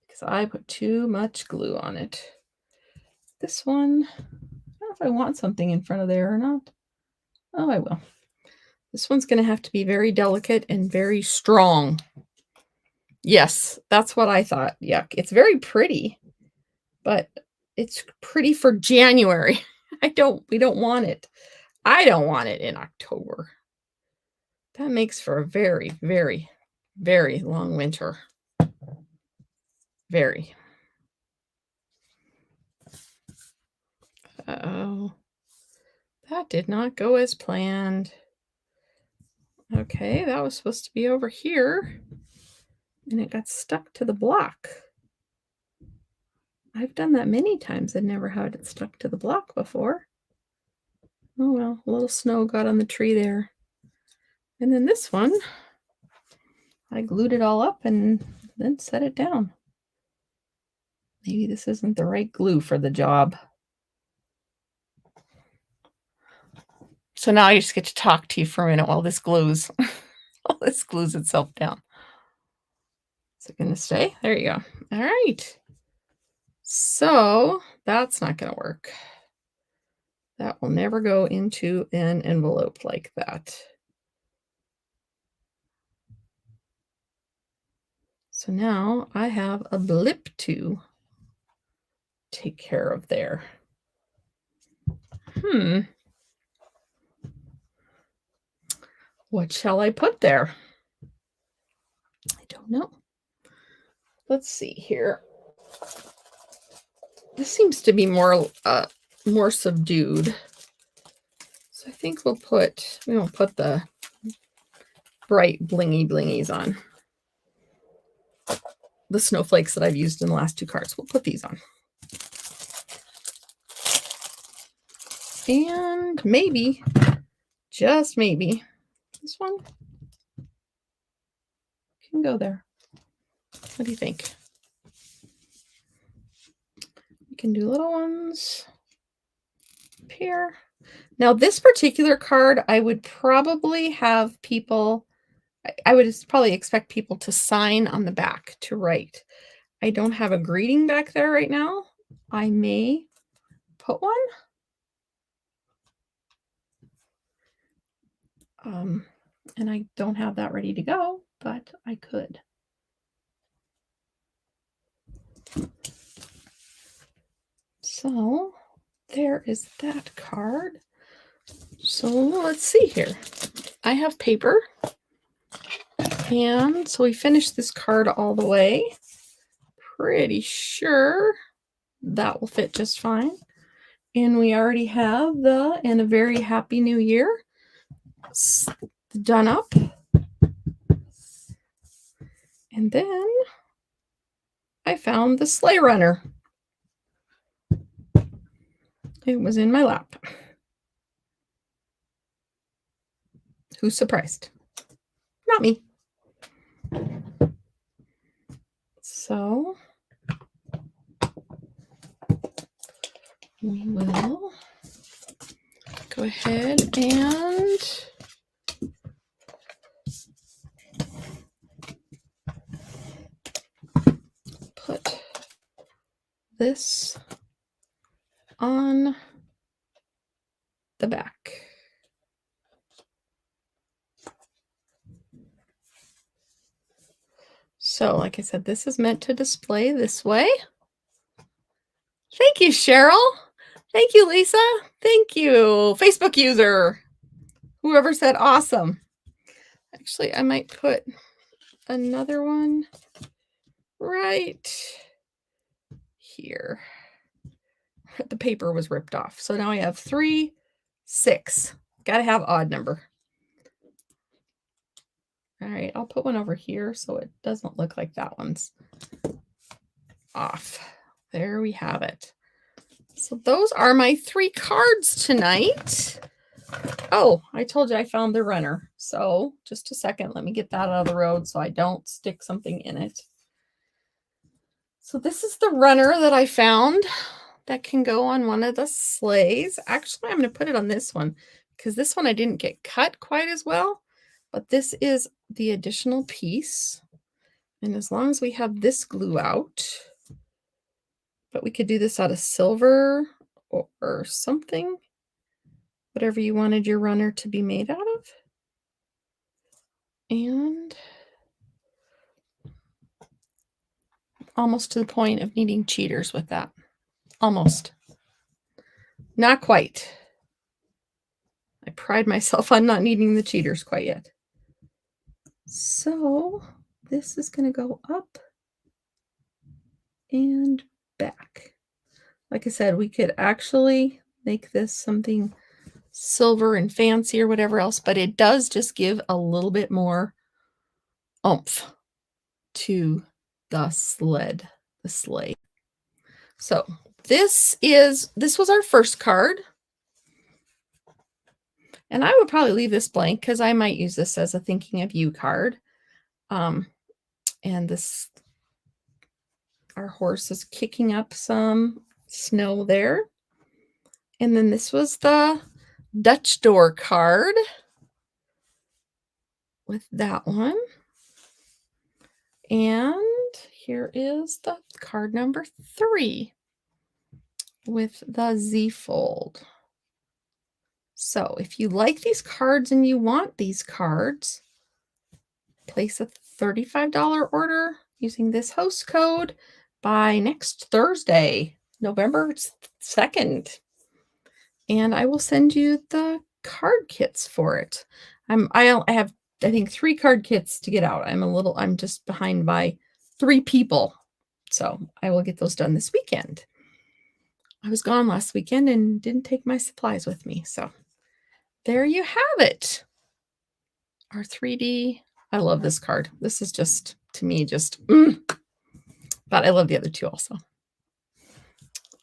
because I put too much glue on it. This one, I don't know if I want something in front of there or not. Oh, I will. This one's going to have to be very delicate and very strong. Yes, that's what I thought. Yuck. It's very pretty, but it's pretty for January. We don't want it. I don't want it in October. That makes for a very, very, very long winter. Very. Uh-oh. That did not go as planned. Okay, that was supposed to be over here, and it got stuck to the block. I've done that many times. I've never had it stuck to the block before. Oh well, a little snow got on the tree there. And then this one, I glued it all up and then set it down. Maybe this isn't the right glue for the job. So now I just get to talk to you for a minute while this glues. While this glues itself down. Is it going to stay? There you go. All right. So that's not going to work. That will never go into an envelope like that. So now I have a blip to take care of there. What shall I put there? I don't know. Let's see here. This seems to be more subdued. So I think we won't put the bright blingies on. The snowflakes that I've used in the last two cards. We'll put these on. And maybe, just maybe, this one can go there. What do you think? We can do little ones up here. Now, this particular card, I would probably have people, I would probably expect people to sign on the back to write. I don't have a greeting back there right now. I may put one. And I don't have that ready to go, but I could. So there is that card. So let's see here. I have paper. And so we finished this card all the way. Pretty sure that will fit just fine. And we already have and a very happy new year done up. And then I found the sleigh runner. It was in my lap. Who's surprised? Not me. So we will go ahead and this on the back. So, like I said, this is meant to display this way. Thank you, Cheryl. Thank you, Lisa. Thank you, Facebook user. Whoever said awesome. Actually, I might put another one right here. The paper was ripped off. So now I have 3, 6. Got to have odd number. All right, I'll put one over here so it doesn't look like that one's off. There we have it. So those are my 3 cards tonight. Oh, I told you I found the runner. So just a second, let me get that out of the road so I don't stick something in it. So this is the runner that I found that can go on one of the sleighs. Actually, I'm going to put it on this one because this one I didn't get cut quite as well. But this is the additional piece. And as long as we have this glue out, but we could do this out of silver or something, whatever you wanted your runner to be made out of. And almost to the point of needing cheaters with that. Almost. Not quite. I pride myself on not needing the cheaters quite yet. So this is going to go up and back. Like I said, we could actually make this something silver and fancy or whatever else, but it does just give a little bit more oomph to the sleigh. So this was our first card. And I would probably leave this blank because I might use this as a thinking of you card. And this, our horse is kicking up some snow there. And then this was the Dutch door card with that one. And here is the card number 3 with the Z fold. So if you like these cards and you want these cards, place a $35 order using this host code by next Thursday, November 2nd. And I will send you the card kits for it. I have, I think, 3 card kits to get out. I'm just behind by 3 people. So I will get those done this weekend. I was gone last weekend and didn't take my supplies with me. So there you have it. Our 3D. I love this card. This is just, to me, just, but I love the other 2 also.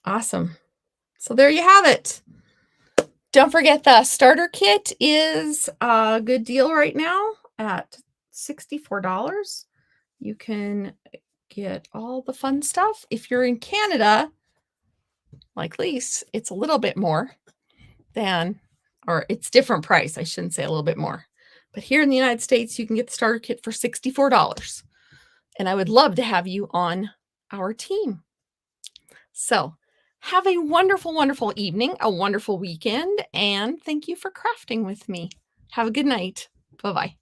Awesome. So there you have it. Don't forget the starter kit is a good deal right now at $64. You can get all the fun stuff. If you're in Canada, like Lise, it's a little bit more than, or it's different price. I shouldn't say a little bit more. But here in the United States, you can get the starter kit for $64. And I would love to have you on our team. So have a wonderful, wonderful evening, a wonderful weekend, and thank you for crafting with me. Have a good night. Bye-bye.